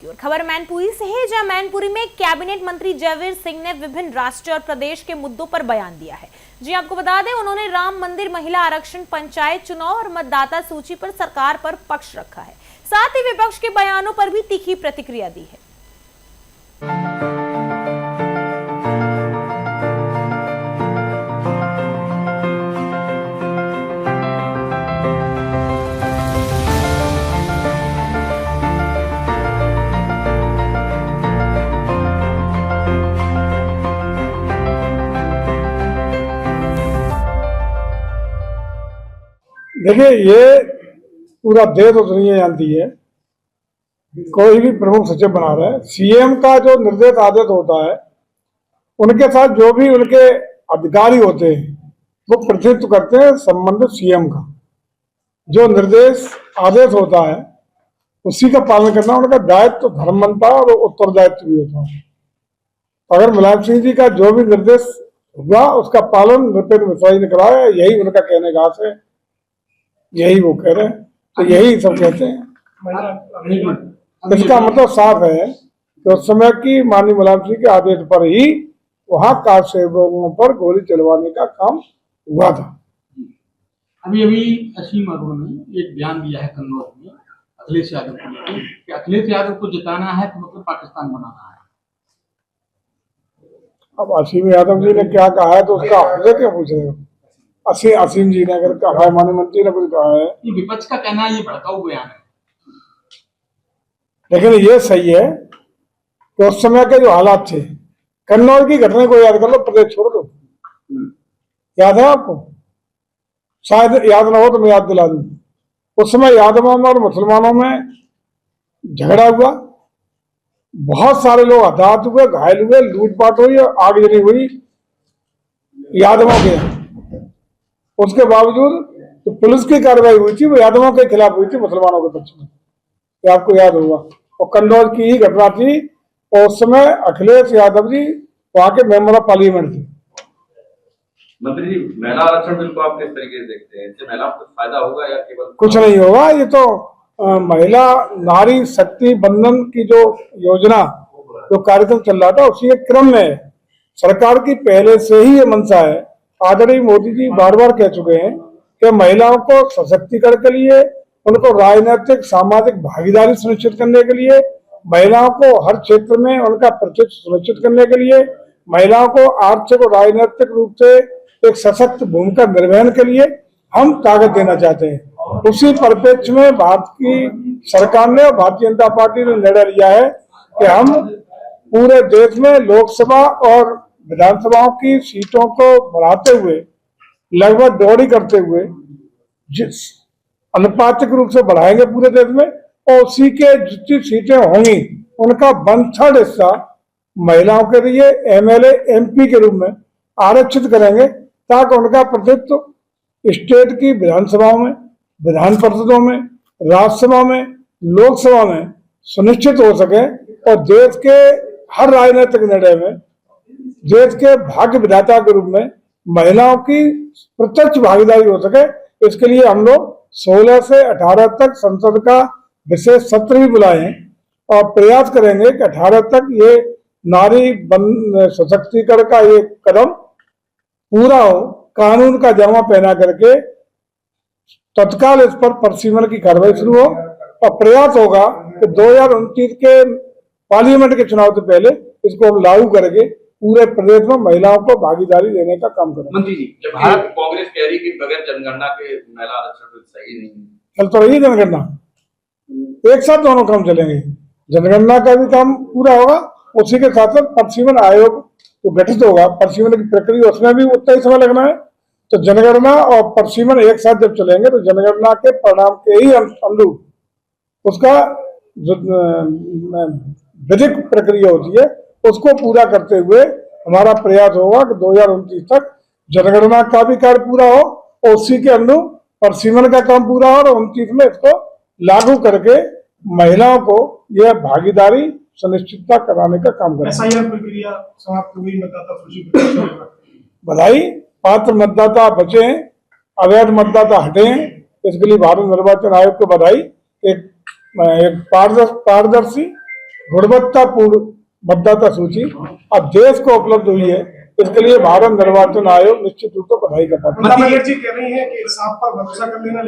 और खबर मैनपुरी से है, जहां मैनपुरी में कैबिनेट मंत्री जयवीर सिंह ने विभिन्न राष्ट्रीय और प्रदेश के मुद्दों पर बयान दिया है। जी आपको बता दें, उन्होंने राम मंदिर, महिला आरक्षण, पंचायत चुनाव और मतदाता सूची पर सरकार पर पक्ष रखा है। साथ ही विपक्ष के बयानों पर भी तीखी प्रतिक्रिया दी है। देखिए, ये पूरा देश और दुनिया जानती है, कोई भी प्रमुख सचिव बना रहा है, सीएम का जो निर्देश आदेश होता है, उनके साथ जो भी उनके अधिकारी होते हैं वो प्रतिनिधित्व करते हैं संबंधित सीएम का। जो निर्देश आदेश होता है उसी का पालन करना उनका दायित्व, तो धर्म बनता है और उत्तरदायित्व भी होता है। अगर मुलायम सिंह जी का जो भी निर्देश हुआ उसका पालन नृपेंद्र मिश्रा जी ने कराया, यही उनका कहने का आशय है, यही वो कह रहे हैं, तो यही सब कहते हैं। इसका मतलब साफ है कि उस समय की माननीय मुलायम सिंह के आदेश पर ही वहां कार सेवकों पर गोली चलवाने का काम हुआ था। अभी असीम अरोड़ा ने एक बयान दिया है कन्नौज में अखिलेश यादव को लेकर कि अखिलेश यादव को जिताना है तो मतलब पाकिस्तान बनाना है। अब असीम यादव जी ने क्या कहा है तो उसका हमसे क्या पूछ रहे हो? असीम जी ने अगर कहा है, माननीय मंत्री ने कुछ कहा है, विपक्ष का कहना है ये भड़काऊ बयान है। लेकिन ये सही है कि उस समय के जो हालात थे, कन्नौज की घटना को याद कर लो, प्रदेश छोड़ दो। याद है आपको? शायद याद ना हो तो मैं याद दिला दूं। उस समय यादवों और मुसलमानों में झगड़ा हुआ, बहुत सारे लोग हताहत हुए, घायल हुए, लूटपाट हुई, आगजनी हुई यादवों के यहाँ। उसके बावजूद तो पुलिस की कार्रवाई हुई थी वो यादवों के खिलाफ हुई थी, मुसलमानों के पक्ष में, ये आपको याद होगा। और कन्नौज की ही घटना थी और उस समय अखिलेश यादव जी वहां के मेंबर ऑफ पार्लियामेंट थे। मंत्री जी, महिला आरक्षण बिल को आप किस तरीके से देखते हैं? इससे महिलाओं को फायदा होगा या केवल? कुछ नहीं होगा। ये तो महिला नारी शक्ति बंधन की जो योजना, जो कार्यक्रम चल रहा था उसी के क्रम में सरकार की पहले से ही ये मंशा है। आदरणीय मोदी जी बार बार कह चुके हैं कि महिलाओं को सशक्तिकरण के लिए, उनको राजनीतिक सामाजिक भागीदारी सुनिश्चित करने के लिए, महिलाओं को हर क्षेत्र में उनका प्रतिष्ठ सुनिश्चित करने के लिए, महिलाओं को आर्थिक और राजनीतिक रूप से एक सशक्त भूमिका निर्वहन के लिए हम ताकत देना चाहते हैं। उसी परिप्रेक्ष्य में भारत की सरकार ने और भारतीय जनता पार्टी ने निर्णय लिया है कि हम पूरे देश में लोकसभा और विधानसभाओं की सीटों को बढ़ाते हुए, लगभग दोहरी करते हुए, जिस अनुपातिक रूप से बढ़ाएंगे पूरे देश में, और उसी के जितनी सीटें होंगी उनका 1/3 हिस्सा महिलाओं के लिए एमएलए एमपी के रूप में आरक्षित करेंगे, ताकि उनका प्रतिनिधित्व स्टेट की विधानसभाओं में, विधान परिषदों में, राज्यसभा में, लोकसभा में सुनिश्चित हो सके और देश के हर राजनीतिक निर्णय में देश के भाग्य विधाता के रूप में महिलाओं की प्रत्यक्ष भागीदारी हो सके। इसके लिए हम लोग 16 से 18 तक संसद का विशेष सत्र भी बुलाए हैं और प्रयास करेंगे कि 18 तक ये नारी सशक्तिकरण का ये कदम पूरा हो। कानून का जामा पहना करके तत्काल इस पर परिसीमन की कार्रवाई शुरू हो और प्रयास होगा कि 2029 के पार्लियामेंट के चुनाव से पहले इसको हम लागू करके पूरे प्रदेश में महिलाओं को भागीदारी देने का काम करें। मंत्री जी, जब भारत कांग्रेस कह रही कि बगैर जनगणना के महिला आरक्षण सही नहीं चल तो रही जनगणना, एक साथ दोनों काम चलेंगे। जनगणना का भी काम पूरा होगा, उसी के साथ साथ परिसीमन आयोग जो गठित होगा, परिसीमन की प्रक्रिया उसमें भी उतना ही समय लगना है। तो जनगणना और परिसीमन एक साथ जब चलेंगे तो जनगणना के परिणाम के ही अनुरूप उसका जो विधिक प्रक्रिया होती है उसको पूरा करते हुए हमारा प्रयास होगा कि 2029 तक जनगणना का भी कार्य पूरा हो और उसी के अनुरूप परिसीमन का काम पूरा हो और 29 में इसको लागू करके महिलाओं को यह भागीदारी सुनिश्चितता कराने का काम करें। एसआईआर प्रक्रिया समाप्त हुई, मतदाता सूची बधाई। पात्र मतदाता बचे, अवैध मतदाता हटे, इसके लिए भारत निर्वाचन आयोग को बधाई। एक पारदर्शी गुणवत्तापूर्ण मतदाता सूची अब देश को उपलब्ध हुई है, इसके लिए भारत निर्वाचन आयोग निश्चित रूप से बधाई का पात्र है। मंत्री जी कह रही है कि सांप पर भरोसा कर लेना